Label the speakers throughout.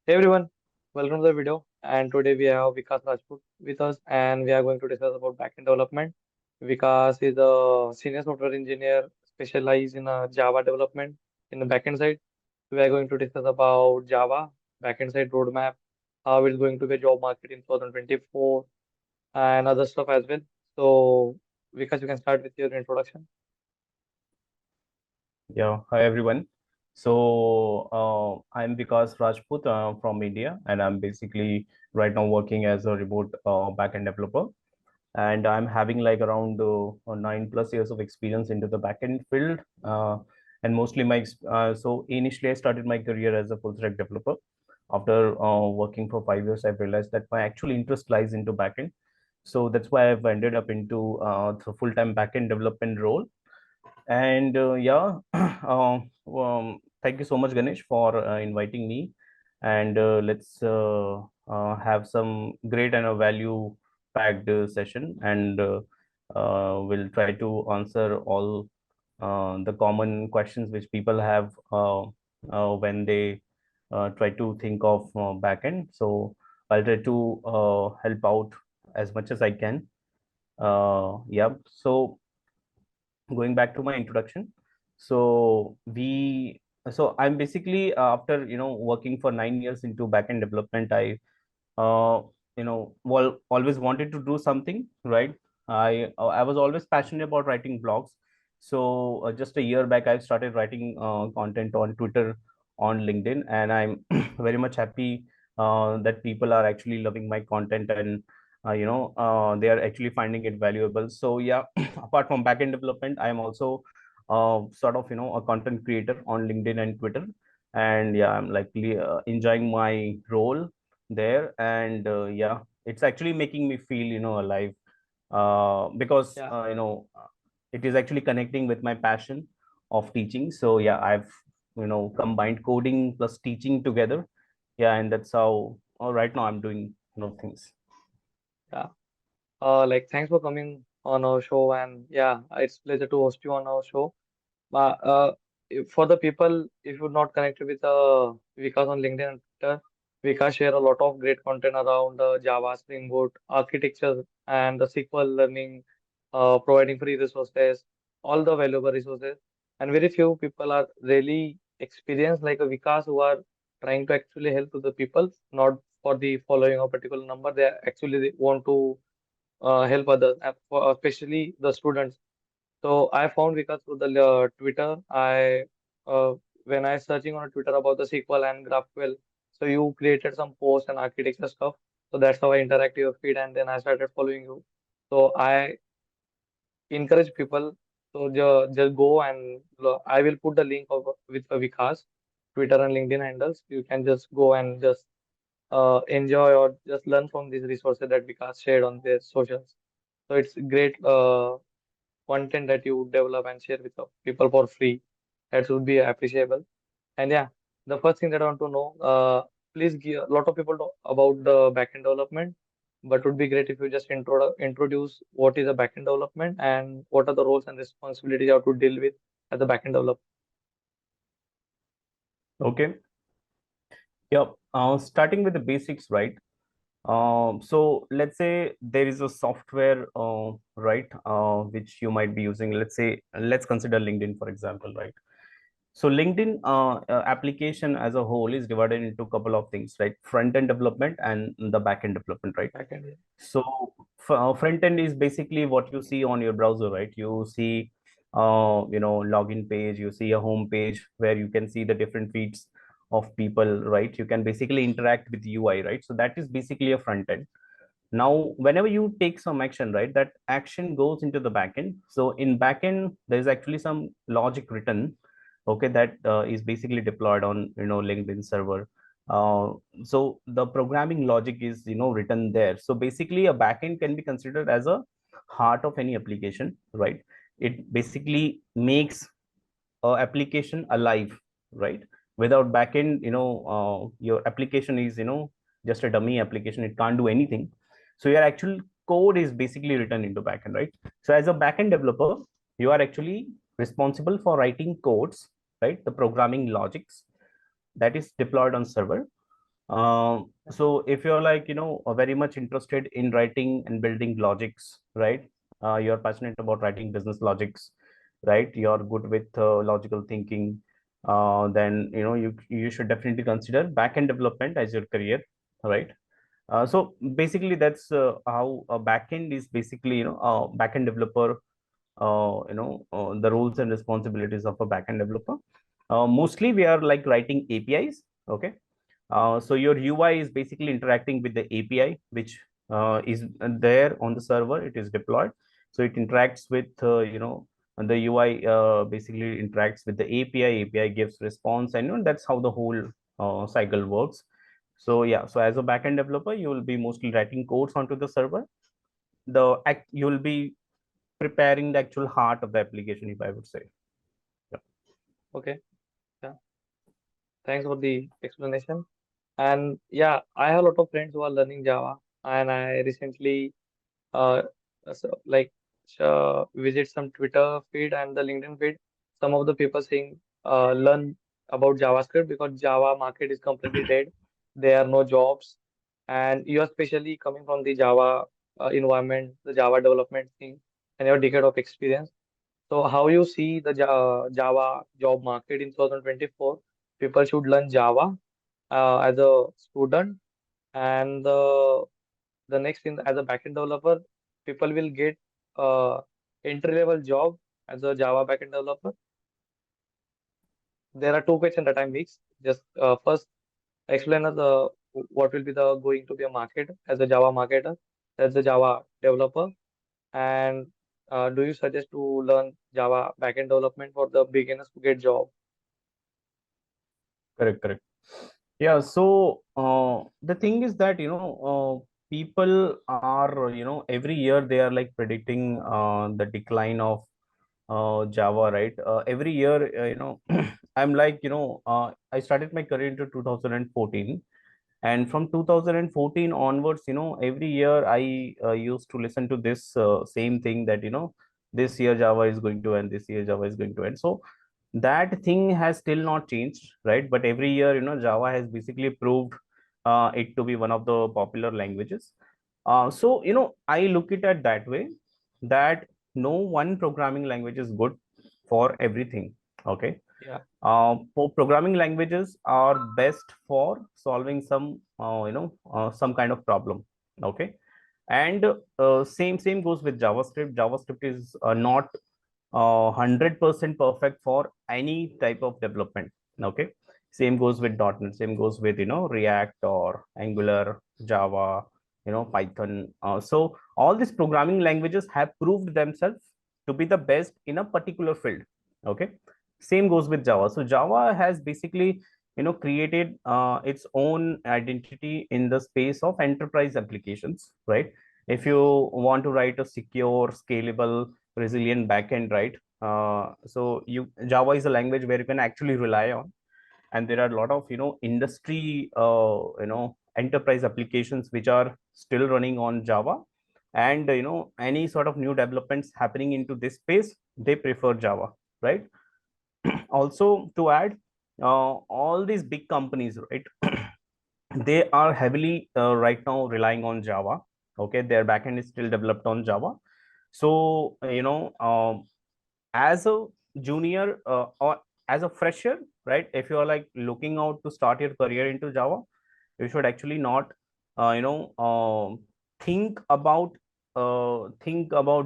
Speaker 1: Hey everyone, welcome to the video. And today we have Vikas Rajput with us, and we are going to discuss about backend development. Vikas is a senior software engineer specialized in Java development in the backend side. We are going to discuss about Java backend side roadmap, how it's going to be a job market in 2024, and other stuff as well. So, Vikas, you can start with your introduction.
Speaker 2: Yeah, hi everyone. I'm Vikas Rajput from India, and I'm basically right now working as a remote backend developer. And I'm having like around 9+ years of experience into the backend field. And mostly so initially I started my career as a full stack developer. After working for 5 years, I realized that my actual interest lies into backend. So that's why I've ended up into the full-time backend development role. And thank you so much, Ganesh, for inviting me. And let's have some great and a value-packed session. And we'll try to answer all the common questions which people have when they try to think of backend. So I'll try to help out as much as I can. Yeah. So going back to my introduction, so we so I'm basically after working for 9 years into backend development, uh well always wanted to do something, right? I was always passionate about writing blogs. So just a year back I started writing content on Twitter, on LinkedIn, and I'm very much happy that people are actually loving my content, and they are actually finding it valuable. So yeah, apart from backend development, I am also sort of a content creator on LinkedIn and Twitter. And yeah, I'm likely enjoying my role there. And yeah, it's actually making me feel alive, because
Speaker 1: Yeah.
Speaker 2: it is actually connecting with my passion of teaching. So yeah, I've combined coding plus teaching together. Yeah, and that's how right now I'm doing things.
Speaker 1: Yeah. Thanks for coming on our show, and yeah, it's pleasure to host you on our show. For the people, if you're not connected with Vikas on LinkedIn and Twitter, Vikas share a lot of great content around Java, Spring Boot, architecture, and the SQL learning, providing free resources, all the valuable resources. And very few people are really experienced like a Vikas who are trying to actually help to the people, not for the following a particular number. They actually want to help others, especially the students. So I found Vikas through the Twitter. When I searching on Twitter about the SQL and GraphQL, so you created some posts and architecture stuff. So that's how I interact your feed, and then I started following you. So I encourage people. So just go and I will put the link of with Vikas Twitter and LinkedIn handles. You can just go and just enjoy or just learn from these resources that Vikas shared on their socials. So it's great content that you develop and share with the people for free. That would be appreciable. And yeah, the first thing that I want to know, please give a lot of people know about the backend development, but would be great if you just introduce what is a backend development and what are the roles and responsibilities you have to deal with as a backend developer.
Speaker 2: Okay. Yeah. Starting with the basics, right? So let's say there is a software, right, which you might be using. Let's consider LinkedIn, for example, right? So LinkedIn application as a whole is divided into a couple of things, right? Front end development and the back end development, right?
Speaker 1: Backend, yeah.
Speaker 2: So front end is basically what you see on your browser, right? You see, login page, you see a home page where you can see the different feeds of people, right? You can basically interact with UI, right? So that is basically a front end. Now, whenever you take some action, right, that action goes into the backend. So in backend, there is actually some logic written, okay, that is basically deployed on LinkedIn server. So the programming logic is written there. So basically, a backend can be considered as a heart of any application, right? It basically makes application alive, right? Without backend, your application is just a dummy application. It can't do anything. So your actual code is basically written into backend, right? So as a backend developer, you are actually responsible for writing codes, right? The programming logics that is deployed on server. So if you're like, very much interested in writing and building logics, right? You're passionate about writing business logics, right? You're good with logical thinking. Then you should definitely consider backend development as your career, right? So basically, that's how a backend is basically, a backend developer. The roles and responsibilities of a backend developer. Mostly, we are like writing APIs. Okay, so your UI is basically interacting with the API, which is there on the server. It is deployed, so it interacts with and the UI basically interacts with the API. API gives response, and that's how the whole cycle works. So yeah, so as a backend developer, you will be mostly writing codes onto the server. You will be preparing the actual heart of the application, if I would say. Yeah.
Speaker 1: Okay. Yeah. Thanks for the explanation. And yeah, I have a lot of friends who are learning Java, and I recently uh like visit some Twitter feed and the LinkedIn feed. Some of the people saying learn about JavaScript because Java market is completely dead. There are no jobs, and you are especially coming from the Java environment, the Java development thing, and your decade of experience. So how you see the Java job market in 2024? People should learn Java as a student, and the next thing as a backend developer, people will get entry level job as a Java backend developer. There are two questions that I mixed. Just first, explain us what will be the going to be a market as a Java marketer, as a Java developer, and do you suggest to learn Java backend development for the beginners to get job?
Speaker 2: Correct, correct. Yeah, so the thing is that people are every year they are like predicting the decline of Java, right? Every year, I'm like I started my career into 2014, and from 2014 onwards, every year I used to listen to this same thing that this year Java is going to end, this year Java is going to end. So that thing has still not changed, right? But every year Java has basically proved it to be one of the popular languages. So I look it at that way, that no one programming language is good for everything. Okay.
Speaker 1: Yeah,
Speaker 2: Programming languages are best for solving some kind of problem. Okay. And same goes with JavaScript. JavaScript is not 100% perfect for any type of development. Okay. Same goes with .NET. Same goes with React or Angular, Java, Python. So all these programming languages have proved themselves to be the best in a particular field. Okay. Same goes with Java. So Java has basically created its own identity in the space of enterprise applications, right? If you want to write a secure, scalable, resilient backend, right? So Java is a language where you can actually rely on, and there are a lot of industry enterprise applications which are still running on Java, and any sort of new developments happening into this space, they prefer Java, right? Also, to add, all these big companies, right? They are heavily right now relying on Java. Okay, their backend is still developed on Java. So as a junior or as a fresher, right? If you are like looking out to start your career into Java, you should actually not uh, you know um think about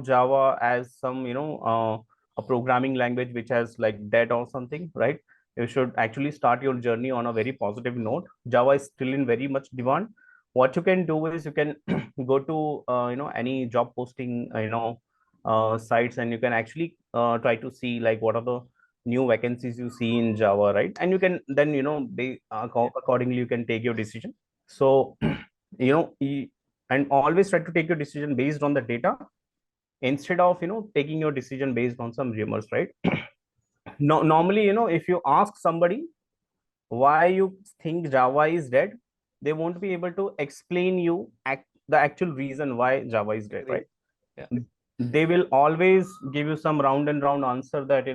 Speaker 2: Java as some a programming language which has like dead or something, right? You should actually start your journey on a very positive note. Java is still in very much demand. What you can do is you can go to any job posting sites, and you can actually try to see like what are the new vacancies you see in Java, right? And you can then accordingly you can take your decision. So and always try to take your decision based on the data, instead of taking your decision based on some rumors, right? No, normally if you ask somebody why you think Java is dead, they won't be able to explain you the actual reason why Java is dead, right?
Speaker 1: agree. Yeah,
Speaker 2: They will always give you some round and round answer that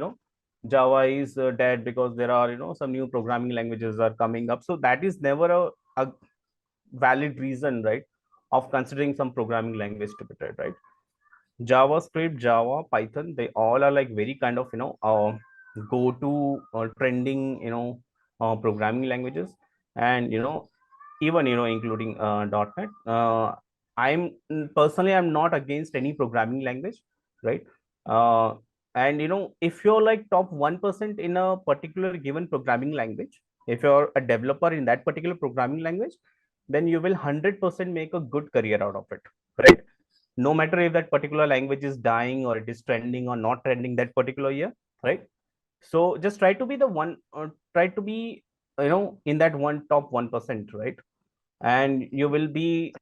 Speaker 2: Java is dead because there are some new programming languages are coming up. So that is never a a valid reason, right, of considering some programming language to be tried, right? JavaScript, Java, Python, they all are like very kind of, go to trending, programming languages. And, even, including .NET. I'm personally, I'm not against any programming language, right? Uh, and, if you're like top 1% in a particular given programming language, if you're a developer in that particular programming language, then you will 100% make a good career out of it, right? No matter if that particular language is dying or it is trending or not trending that particular year, right? So just try to be the one, try to be, in that one top 1%, right? And you will be,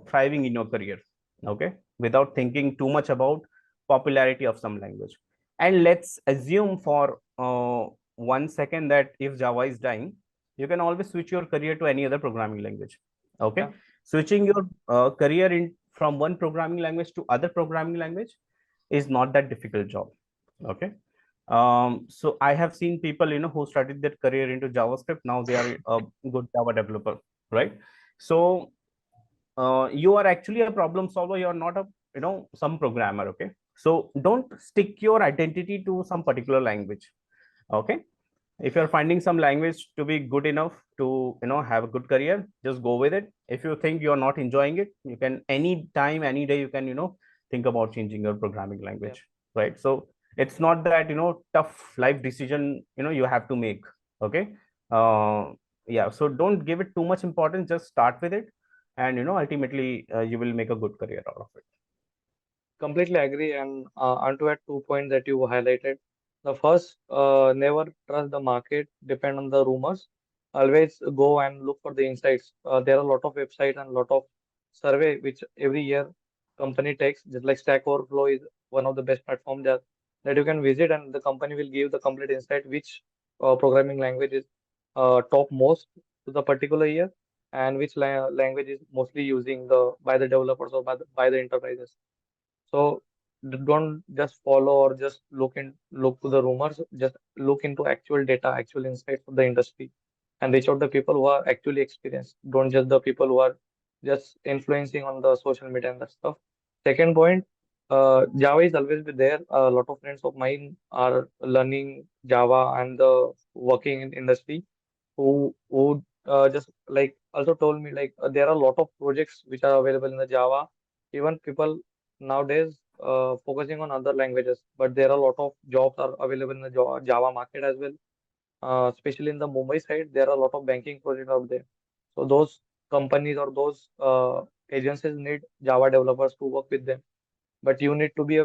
Speaker 2: thriving in your career, okay, without thinking too much about popularity of some language. And let's assume for 1 second that if Java is dying, you can always switch your career to any other programming language, okay?
Speaker 1: Yeah,
Speaker 2: Switching your career in from one programming language to other programming language is not that difficult job, okay? So I have seen people, who started their career into JavaScript, now they are a good Java developer, right? So you are actually a problem solver, you are not a, some programmer, okay? So don't stick your identity to some particular language, okay? If you're finding some language to be good enough to, have a good career, just go with it. If you think you're not enjoying it, you can any time, any day, you can, think about changing your programming
Speaker 1: yeah,
Speaker 2: language, right? So it's not that, tough life decision, you have to make, okay? uh, yeah, so don't give it too much importance, just start with it. And, ultimately, you will make a good career out of it.
Speaker 1: completely agree. And onto add 2 points that you highlighted. The first, never trust the market, depend on the rumors. Always go and look for the insights. There are a lot of websites and a lot of survey which every year company takes. Just like Stack Overflow is one of the best platforms that you can visit, and the company will give the complete insight which programming language is top most to the particular year, and which language is mostly using by the developers or by the enterprises. So don't just follow or just look to the rumors. Just look into actual data, actual insights of the industry, and reach out the people who are actually experienced. Don't just the people who are just influencing on the social media and that stuff. Second point, Java is always be there. A lot of friends of mine are learning Java and working in industry who just like also told me like there are a lot of projects which are available in the Java. Even people nowadays focusing on other languages, but there are a lot of jobs are available in the Java market as well. Especially in the Mumbai side, there are a lot of banking projects out there. So those companies or those agencies need Java developers to work with them. But you need to be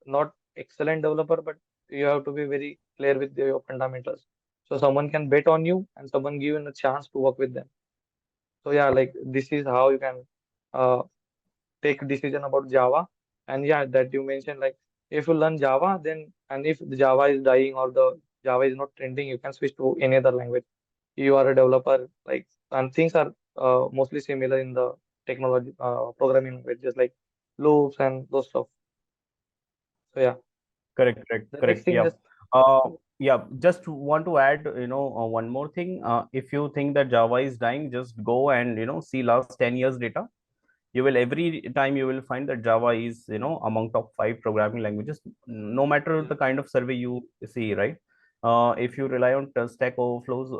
Speaker 1: not excellent developer, but you have to be very clear with your fundamentals. So someone can bet on you and someone give you a chance to work with them. So yeah, like this is how you can uh, take decision about Java. And yeah, that you mentioned like if you learn Java, then and if the Java is dying or the Java is not trending, you can switch to any other language. You are a developer, like and things are mostly similar in the technology programming languages like loops and those stuff. So yeah,
Speaker 2: Correct, correct,
Speaker 1: the next
Speaker 2: correct.
Speaker 1: thing
Speaker 2: Yeah.
Speaker 1: just
Speaker 2: Yeah. Just want to add, one more thing. If you think that Java is dying, just go and, see last 10 years data. You will every time you will find that Java is, among top five programming languages, no matter
Speaker 1: yeah,
Speaker 2: the kind of survey you see, right? If you rely on Stack Overflow's,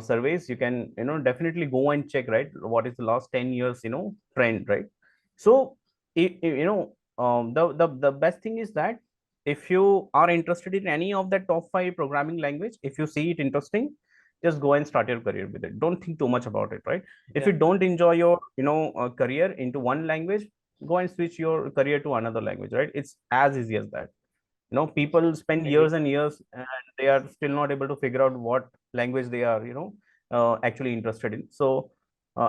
Speaker 2: surveys, you can, definitely go and check, right, what is the last 10 years, trend, right? So the best thing is that if you are interested in any of the top five programming language, if you see it interesting, just go and start your career with it. Don't think too much about it, right? If
Speaker 1: yeah,
Speaker 2: you don't enjoy your, career into one language, go and switch your career to another language, right? It's as easy as that. People spend
Speaker 1: agree,
Speaker 2: years and years and they are still not able to figure out what language they are, actually interested in. So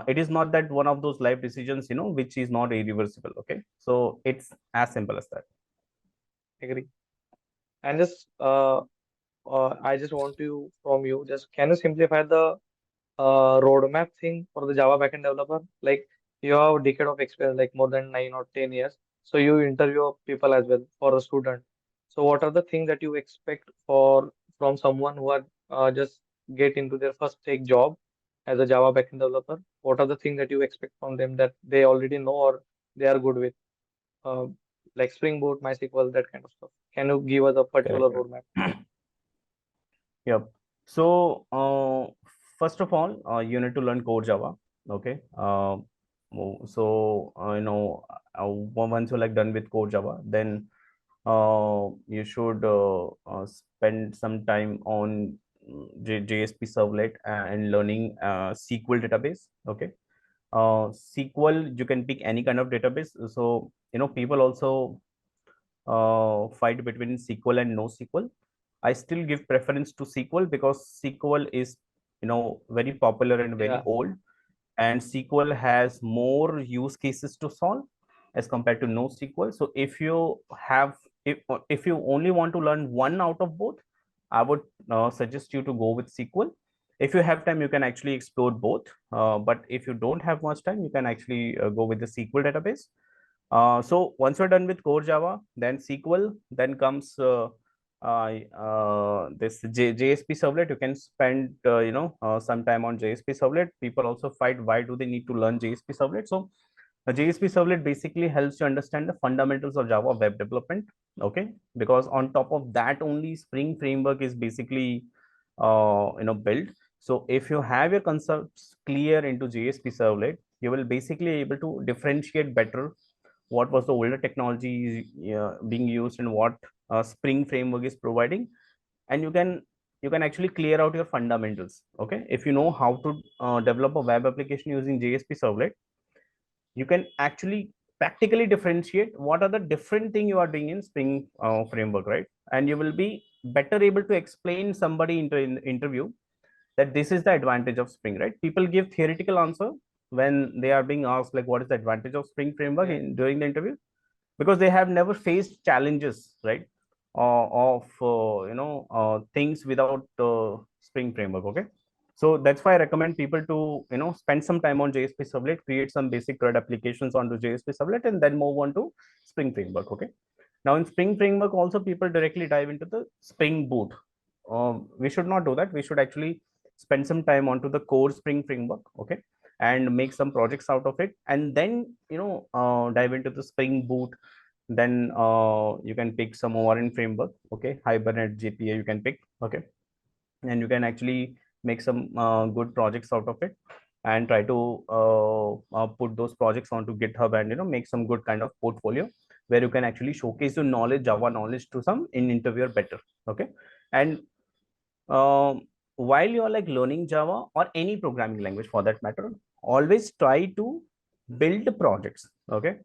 Speaker 2: it is not that one of those life decisions, which is not irreversible, okay? So it's as simple as that.
Speaker 1: agree. And just I just want to from you, just can you simplify the roadmap thing for the Java backend developer? Like you have a decade of experience, like more than 9 or 10 years. So you interview people as well for a student. So what are the things that you expect from someone who are just get into their first tech job as a Java backend developer? What are the things that you expect from them that they already know or they are good with? Uh, like Spring Boot, MySQL, that kind of stuff. Can you give us a particular
Speaker 2: Correct.
Speaker 1: roadmap?
Speaker 2: Yep. So, first of all, you need to learn core Java. Okay. Once you're like done with core Java, then you should spend some time on JSP servlet and learning SQL database. Okay. SQL, you can pick any kind of database. So, people also fight between SQL and NoSQL. I still give preference to SQL because SQL is, very popular and very
Speaker 1: Yeah,
Speaker 2: old, and SQL has more use cases to solve as compared to NoSQL. So if you only want to learn one out of both, I would suggest you to go with SQL. If you have time, you can actually explore both. But if you don't have much time, you can actually go with the SQL database. So once you're done with core Java, then SQL, then comes this JSP servlet. You can spend some time on JSP servlet. People also fight why do they need to learn JSP servlet. So a JSP servlet basically helps you understand the fundamentals of Java web development. Okay, because on top of that, only Spring framework is basically built. So if you have your concepts clear into JSP servlet, you will basically able to differentiate better what was the older technology being used and what Spring framework is providing, and you can actually clear out your fundamentals. Okay, if you know how to develop a web application using JSP servlet, you can actually practically differentiate what are the different thing you are doing in Spring framework, right? And you will be better able to explain somebody into in interview that this is the advantage of Spring, right? People give theoretical answer when they are being asked like what is the advantage of Spring framework
Speaker 1: yeah,
Speaker 2: in during the interview, because they have never faced challenges, right? Of things without Spring framework. Okay, so that's why I recommend people to spend some time on JSP servlet, create some basic CRUD applications onto JSP servlet, and then move on to Spring framework. Okay, now in Spring framework also people directly dive into the Spring Boot. We should not do that. We should actually spend some time onto the core Spring framework. Okay, and make some projects out of it, and then dive into the Spring Boot. Then you can pick some ORN framework. Okay, Hibernate JPA you can pick. Okay, and you can actually make some good projects out of it, and try to put those projects onto GitHub, and make some good kind of portfolio where you can actually showcase your knowledge, Java knowledge, to some in interviewer better. Okay, and um, while you're like learning Java or any programming language for that matter, always try to build projects. Okay,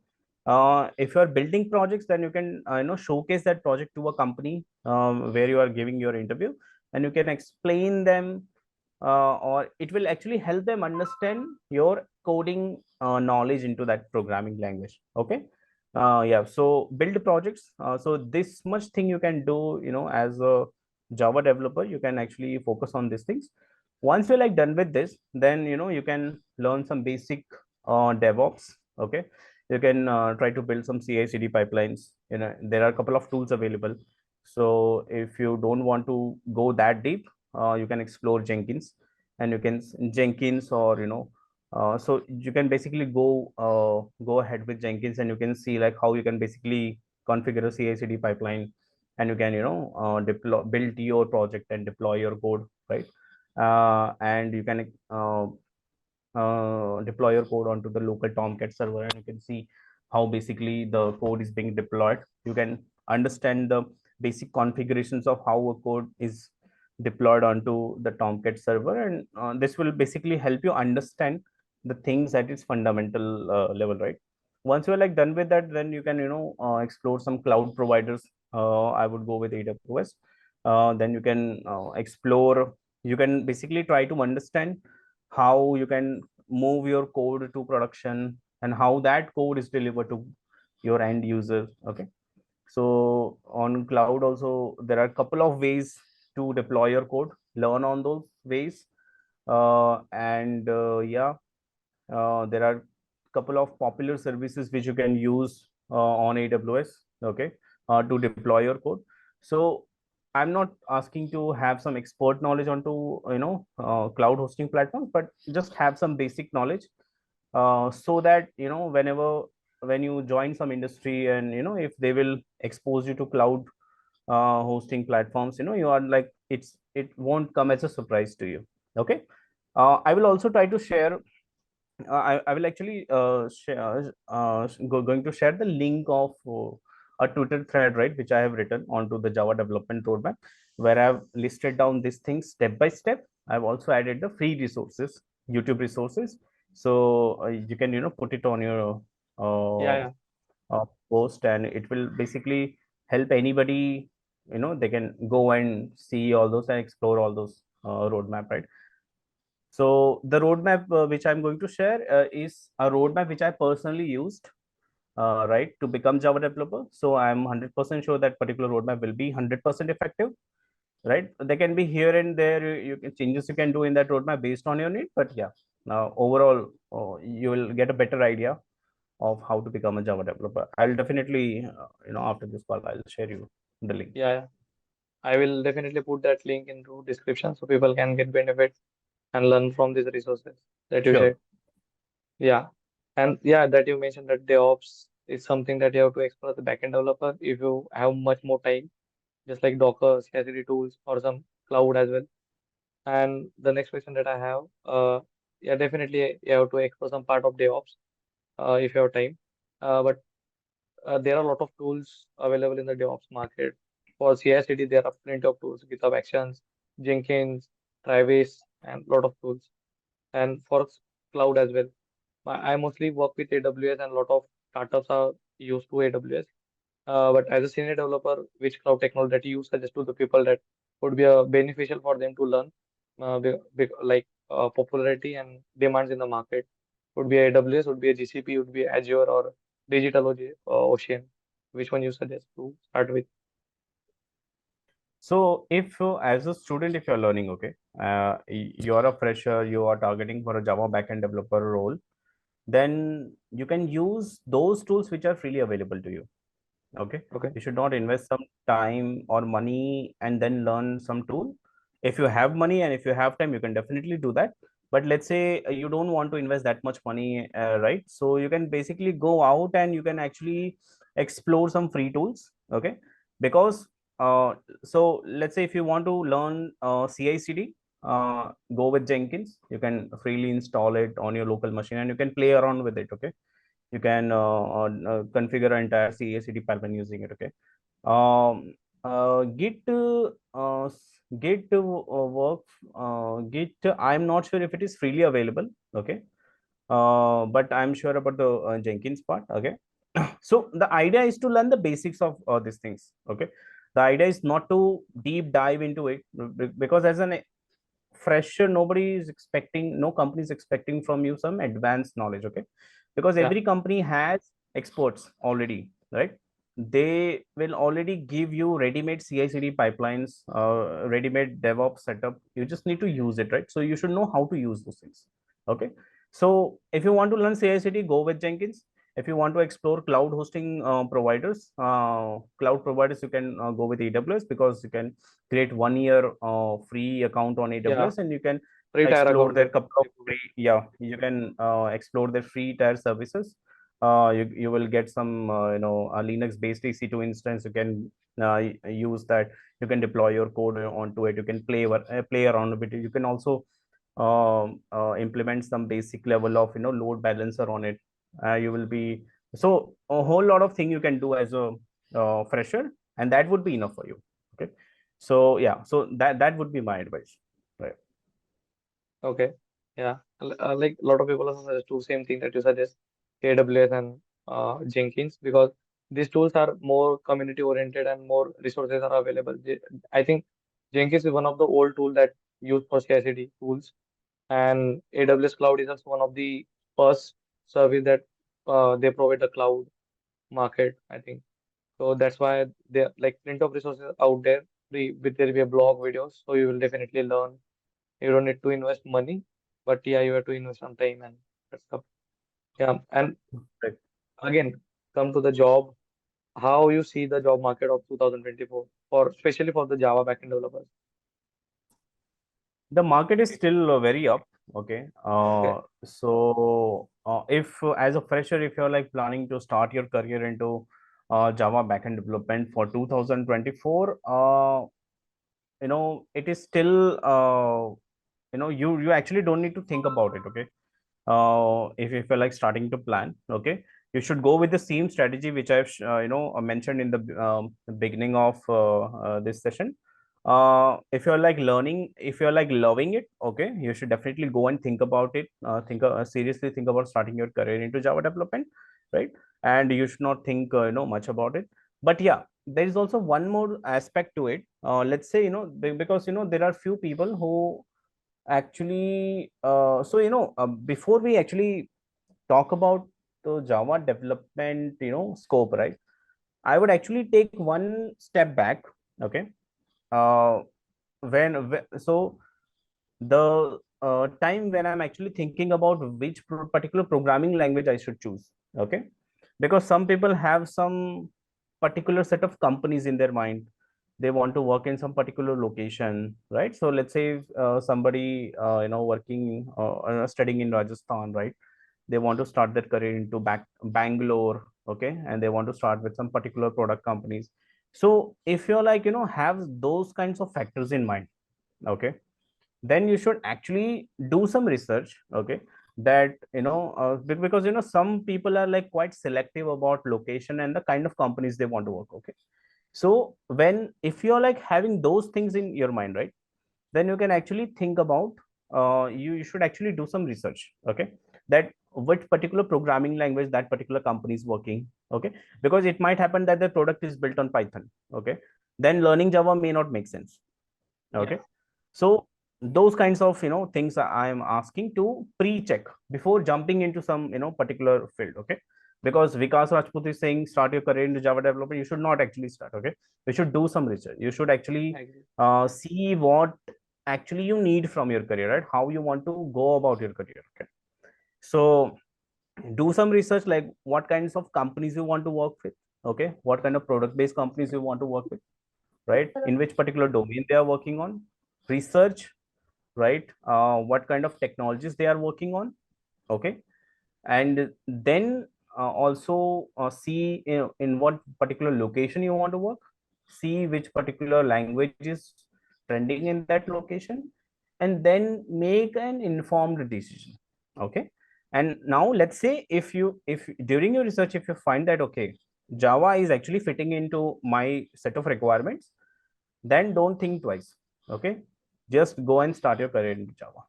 Speaker 2: if you are building projects, then you can showcase that project to a company where you are giving your interview, and you can explain them, or it will actually help them understand your coding knowledge into that programming language. Okay, yeah, so build projects. So this much thing you can do, as a Java developer. You can actually focus on these things. Once you're like done with this, then you can learn some basic DevOps. Okay, you can try to build some CI/CD pipelines. There are a couple of tools available. So if you don't want to go that deep, you can explore Jenkins, and you can Jenkins, or so you can basically go ahead with Jenkins, and you can see like how you can basically configure a CI/CD pipeline, and you can deploy build your project and deploy your code, right? And you can deploy your code onto the local Tomcat server, and you can see how basically the code is being deployed. You can understand the basic configurations of how a code is deployed onto the Tomcat server, and this will basically help you understand the things at its fundamental level, right? Once you're like done with that, then you can explore some cloud providers. I would go with AWS. Then you can explore. You can basically try to understand how you can move your code to production, and how that code is delivered to your end user. Okay, so on cloud also there are a couple of ways to deploy your code. Learn on those ways. And yeah, there are couple of popular services which you can use on AWS. Okay, to deploy your code. So I'm not asking to have some expert knowledge onto cloud hosting platforms, but just have some basic knowledge, so that whenever when you join some industry, and if they will expose you to cloud hosting platforms, you are like, it won't come as a surprise to you. Okay. I will also try to share, I will actually going to share the link of a Twitter thread, right, which I have written onto the Java development roadmap, where I've listed down these things step by step. I've also added the free resources, YouTube resources, so you can put it on your
Speaker 1: Yeah,
Speaker 2: uh,
Speaker 1: yeah,
Speaker 2: post, and it will basically help anybody. They can go and see all those and explore all those roadmap, right? So the roadmap which I'm going to share is a roadmap which I personally used, right, to become Java developer. So I'm 100% sure that particular roadmap will be 100% effective, right? There can be here and there you can changes you can do in that roadmap based on your need, but yeah, now overall you will get a better idea of how to become a Java developer. I'll definitely, after this call, I'll share you the link.
Speaker 1: yeah, yeah. I will definitely put that link into description so people can get benefit and learn from these resources that you
Speaker 2: Sure.
Speaker 1: shared. Yeah. And yeah, that you mentioned that DevOps is something that you have to explore as a backend developer if you have much more time, just like Docker, CI/CD tools, or some cloud as well. And the next question that I have, yeah, definitely you have to explore some part of DevOps if you have time. But there are a lot of tools available in the DevOps market. For CI/CD, there are plenty of tools, GitHub Actions, Jenkins, Travis, and a lot of tools. And for cloud as well. I mostly work with AWS, and a lot of startups are used to AWS. But as a senior developer, which cloud technology that you suggest to the people that would be beneficial for them to learn, like popularity and demands in the market, would be AWS, would be a GCP, would be Azure or Ocean. Which one you suggest to start with?
Speaker 2: So if as a student, if you're learning, okay, you're a fresher, you are targeting for a Java backend developer role, then you can use those tools which are freely available to you. Okay.
Speaker 1: Okay.
Speaker 2: You should not invest some time or money and then learn some tool. If you have money and if you have time, you can definitely do that. But let's say you don't want to invest that much money, right? So you can basically go out and you can actually explore some free tools. Okay. Because so let's say if you want to learn CI/CD, go with Jenkins. You can freely install it on your local machine and you can play around with it. Okay. You can configure an entire CI/CD pipeline using it. Okay. um Git Git work Git, I'm not sure if it is freely available. Okay. But I'm sure about the Jenkins part. Okay. So the idea is to learn the basics of these things. Okay. The idea is not to deep dive into it, because as an fresher, nobody is expecting, no company is expecting from you some advanced knowledge. Okay. Because
Speaker 1: Yeah.
Speaker 2: every company has experts already, right? They will already give you ready-made CI/CD pipelines, ready-made DevOps setup. You just need to use it, right? So you should know how to use those things. Okay. So if you want to learn CI/CD, go with Jenkins. If you want to explore cloud hosting cloud providers, you can go with AWS, because you can create 1 year free account on
Speaker 1: Yeah.
Speaker 2: AWS, and you can
Speaker 1: Free tier
Speaker 2: explore
Speaker 1: account
Speaker 2: their
Speaker 1: that
Speaker 2: couple of
Speaker 1: they provide.
Speaker 2: free, yeah, you can explore their free tier services. You will get some a Linux based EC2 instance. You can use that. You can deploy your code onto it. You can play around with it. You can also implement some basic level of load balancer on it. You will be, so a whole lot of thing you can do as a fresher, and that would be enough for you. Okay. So yeah, so that would be my advice, right?
Speaker 1: Okay. Yeah. Like a lot of people also suggest do same thing that you suggest, AWS and Jenkins, because these tools are more community oriented and more resources are available. I think Jenkins is one of the old tool that used for CI/CD tools, and AWS Cloud is also one of the first service that they provide the cloud market, I think. So that's why there are like plenty of resources out there. There will be a blog videos, so you will definitely learn. You don't need to invest money, but yeah, you have to invest some time and that stuff. Yeah, and
Speaker 2: Right.
Speaker 1: again, come to the job. How you see the job market of 2024? for especially for the Java backend developers?
Speaker 2: The market is
Speaker 1: If,
Speaker 2: still very up. Okay.
Speaker 1: okay,
Speaker 2: So if as a fresher, if you're like planning to start your career into Java backend development for 2024, it is still you actually don't need to think about it. Okay. If you're like starting to plan, okay, you should go with the same strategy which I've mentioned in the beginning of this session. If you're like learning, if you're like loving it, okay, you should definitely go and think about it, seriously think about starting your career into Java development, right? And you should not think much about it. But yeah, there is also one more aspect to it. Let's say, because there are few people who actually before we actually talk about the Java development scope, right? I would actually take one step back. Okay. uh so the time when I'm actually thinking about which particular programming language I should choose. Okay. Because some people have some particular set of companies in their mind. They want to work in some particular location, right? So let's say somebody working studying in Rajasthan, right? They want to start their career into Bangalore, okay, and they want to start with some particular product companies. So if you're like have those kinds of factors in mind, okay, then you should actually do some research, okay, that because some people are like quite selective about location and the kind of companies they want to work, okay. So when if you're like having those things in your mind, right, then you can actually think about you should actually do some research, okay, that which particular programming language that particular company is working, okay, because it might happen that the product is built on Python, okay, then learning Java may not make sense,
Speaker 1: yeah,
Speaker 2: okay. So those kinds of things I am asking to pre-check before jumping into some particular field, okay. Because Vikas Rajput is saying start your career into Java development, you should not actually start, okay. You should do some research, you should actually
Speaker 1: I agree.
Speaker 2: see what actually you need from your career, right, how you want to go about your career, okay. So do some research, like what kinds of companies you want to work with, okay, what kind of product based companies you want to work with, right, in which particular domain they are working on. Research, right, what kind of technologies they are working on, okay. And then also see in what particular location you want to work, see which particular language is trending in that location, and then make an informed decision, okay. And now let's say if during your research if you find that okay, Java is actually fitting into my set of requirements, then don't think twice, okay. Just go and start your career in Java,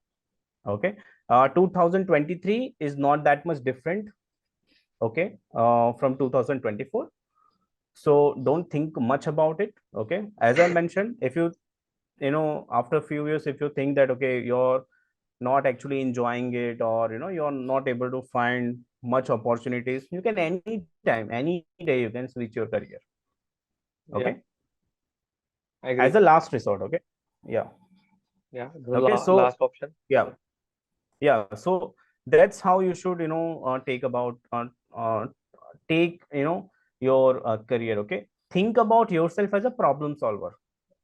Speaker 2: okay. 2023 is not that much different, okay, from 2024. So don't think much about it, okay. As I mentioned, if after a few years if you think that okay, you're not actually enjoying it, or you're not able to find much opportunities, you can anytime any day you can switch your career,
Speaker 1: Yeah,
Speaker 2: okay,
Speaker 1: I
Speaker 2: as
Speaker 1: agree.
Speaker 2: a last resort, okay. Yeah.
Speaker 1: Yeah, the
Speaker 2: Okay. So
Speaker 1: last option.
Speaker 2: yeah, yeah, so that's how you should take your career, okay. Think about yourself as a problem solver.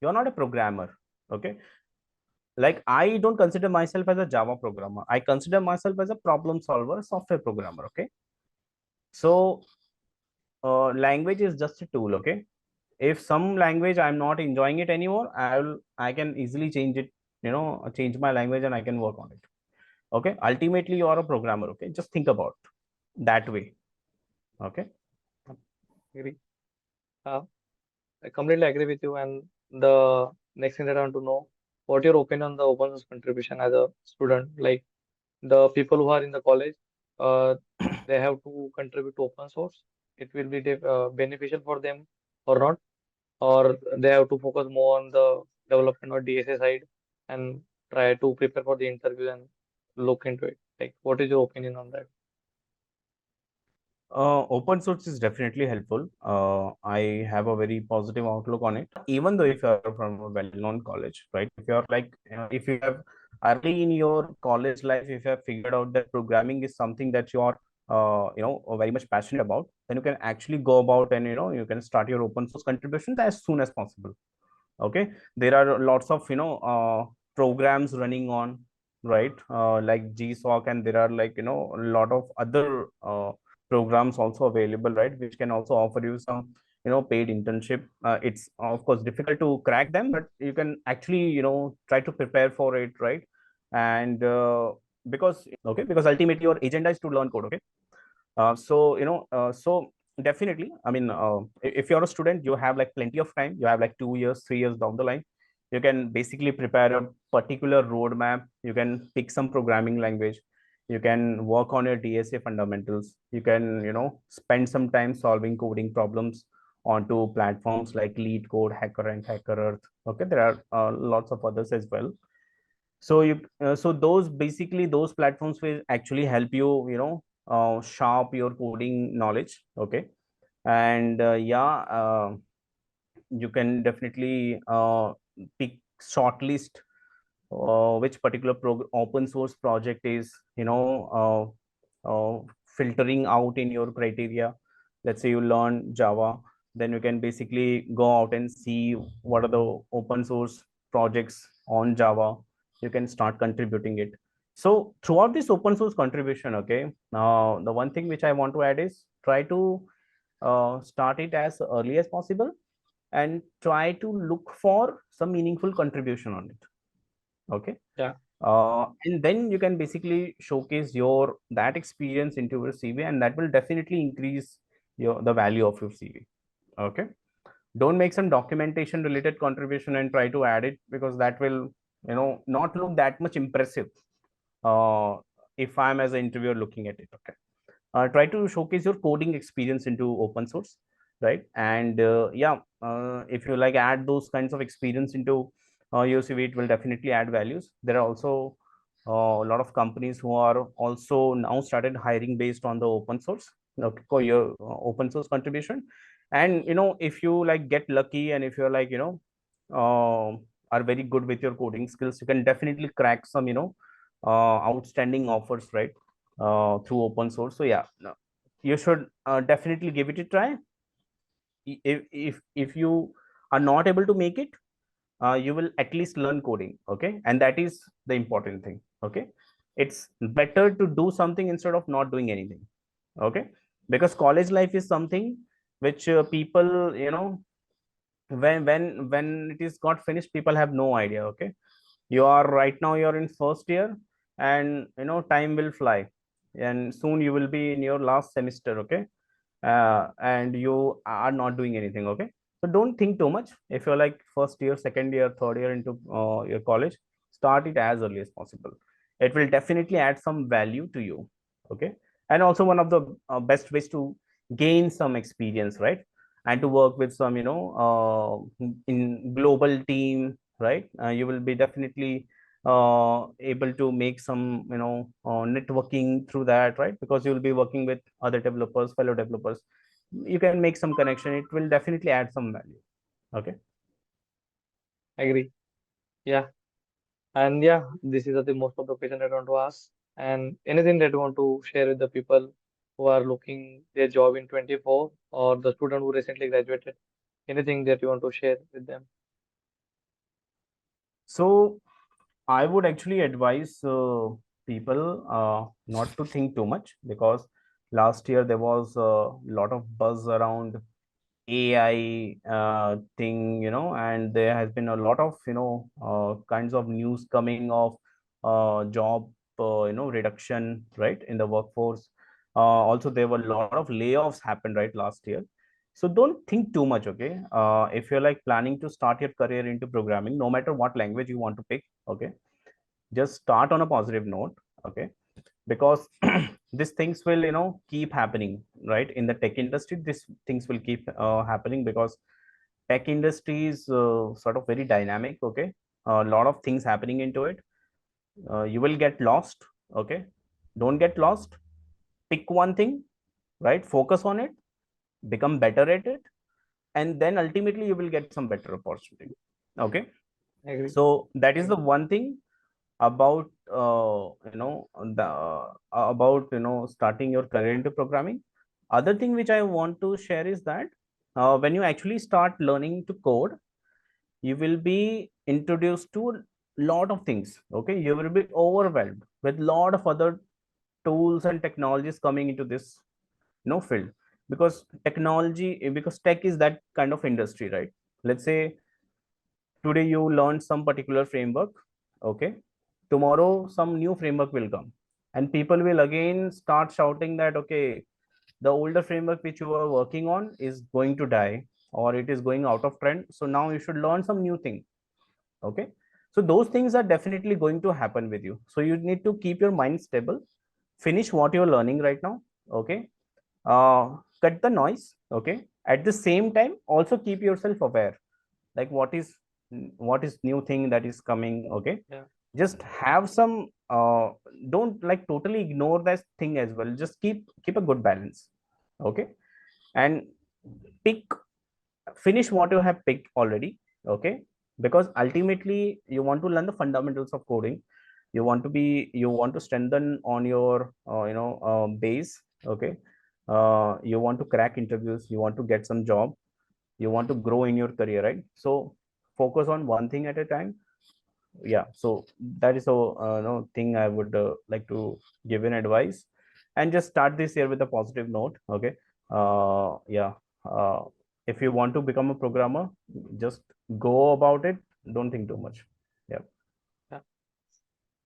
Speaker 2: You're not a programmer, okay. Like I don't consider myself as a Java programmer, I consider myself as a problem solver, software programmer, okay. So language is just a tool, okay. If some language I'm not enjoying it anymore, I can easily change it, change my language and I can work on it, okay. Ultimately you are a programmer, okay. Just think about that way, okay.
Speaker 1: Agree. Uh, I completely agree with you. And the next thing that I want to know, what your opinion on the open source contribution as a student? Like the people who are in the college, uh, they have to contribute to open source. It will be beneficial for them or not, or they have to focus more on the development or DSA side and try to prepare for the interview and look into it. Like, what is your opinion on that?
Speaker 2: Open source is definitely helpful. I have a very positive outlook on it. Even though if you are from a well-known college, right? If you're like, if you have early in your college life, if you have figured out that programming is something that you are very much passionate about, then you can actually go about and you can start your open source contributions as soon as possible. Okay, there are lots of programs running on, right, like GSOC, and there are like a lot of other programs also available, right, which can also offer you some paid internship. It's of course difficult to crack them, but you can actually try to prepare for it, right? And because ultimately your agenda is to learn code. Okay, so definitely, I mean, if you're a student, you have like plenty of time. You have like 2 years, 3 years down the line. You can basically prepare a particular roadmap. You can pick some programming language. You can work on your DSA fundamentals. You can, spend some time solving coding problems onto platforms like Lead Code, HackerRank, HackerEarth. Okay, there are lots of others as well. So so those basically those platforms will actually help you, sharp your coding knowledge. Okay, and you can definitely pick shortlist which particular open source project is filtering out in your criteria. Let's say you learn Java, then you can basically go out and see what are the open source projects on Java. You can start contributing it. So throughout this open source contribution, okay, the one thing which I want to add is try to start it as early as possible, and try to look for some meaningful contribution on it. Okay,
Speaker 1: Yeah,
Speaker 2: and then you can basically showcase your that experience into your CV, and that will definitely increase the value of your CV. Okay, don't make some documentation related contribution and try to add it, because that will not look that much impressive uh, if I'm as an interviewer looking at it. Okay, try to showcase your coding experience into open source, right? And if you like add those kinds of experience into your CV, it will definitely add values. There are also a lot of companies who are also now started hiring based on the open source, okay, for your open source contribution. And if you like get lucky, and if you're like are very good with your coding skills, you can definitely crack some outstanding offers, right, through open source. So yeah, no, you should definitely give it a try. If you are not able to make it, you will at least learn coding. Okay, and that is the important thing. Okay, it's better to do something instead of not doing anything. Okay, because college life is something which people when it is got finished, people have no idea. Okay, you are right now, you're in first year, and time will fly, and soon you will be in your last semester. Okay, and you are not doing anything. Okay, so don't think too much. If you're like first year, second year, third year into your college, start it as early as possible. It will definitely add some value to you. Okay, and also one of the best ways to gain some experience, right, and to work with some in global team, right. You will be definitely able to make some networking through that, right, because you will be working with other developers, fellow developers. You can make some connection. It will definitely add some value. Okay.
Speaker 1: agree. Yeah, and yeah, this is the most of the question that I want to ask. And anything that you want to share with the people who are looking their job in 24, or the student who recently graduated, anything that you want to share with them?
Speaker 2: So I would actually advise people not to think too much, because last year there was a lot of buzz around AI thing, and there has been a lot of kinds of news coming of job reduction, right, in the workforce. Also, there were a lot of layoffs happened, right, last year. So don't think too much. Okay, if you're like planning to start your career into programming, no matter what language you want to pick, okay, just start on a positive note. Okay, because these things will keep happening, right, in the tech industry. These things will keep happening, because tech industry is sort of very dynamic. Okay, a lot of things happening into it. You will get lost. Okay, don't get lost. Pick one thing, right, focus on it, become better at it, and then ultimately you will get some better opportunity. Okay,
Speaker 1: Agree.
Speaker 2: so that is the one thing. about the about starting your career into programming. Other thing which I want to share is that when you actually start learning to code, you will be introduced to a lot of things. Okay, you will be overwhelmed with lot of other tools and technologies coming into this field, because technology, because tech is that kind of industry, right? Let's say today you learn some particular framework. Okay, tomorrow some new framework will come, and people will again start shouting that, okay, the older framework which you are working on is going to die, or it is going out of trend, so now you should learn some new thing. Okay, so those things are definitely going to happen with you, so you need to keep your mind stable, finish what you're learning right now. Okay, cut the noise. Okay, at the same time also keep yourself aware, like what is new thing that is coming. Okay,
Speaker 1: Yeah.
Speaker 2: just have some don't like totally ignore that thing as well, just keep a good balance. Okay, and pick finish what you have picked already. Okay, because ultimately you want to learn the fundamentals of coding, you want to strengthen on your base. Okay, you want to crack interviews, you want to get some job, you want to grow in your career, right? So focus on one thing at a time. Yeah, so that is a thing I would like to give an advice, and just start this year with a positive note. Okay, yeah, uh, if you want to become a programmer, just go about it, don't think too much. Yeah.
Speaker 1: Yeah.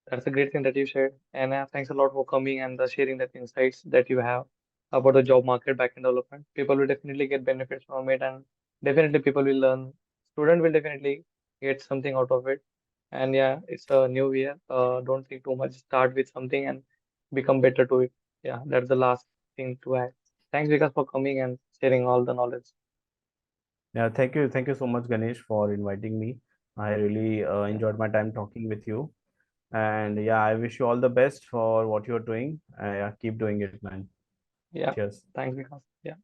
Speaker 1: That's a great thing that you shared. And thanks a lot for coming and sharing that insights that you have about the job market backend development. People will definitely get benefits from it, and definitely people will learn. Student will definitely get something out of it. And yeah, it's a new year. Don't think too much. Start with something and become better to it. Yeah, that's the last thing to add. Thanks, Vikas, for coming and sharing all the knowledge.
Speaker 2: Yeah, thank you so much, Ganesh, for inviting me. I really
Speaker 1: Yeah,
Speaker 2: enjoyed my time talking with you, and yeah, I wish you all the best for what you're doing. Yeah, keep doing it, man.
Speaker 1: yeah.
Speaker 2: Cheers.
Speaker 1: Thanks, Vikas. Yeah.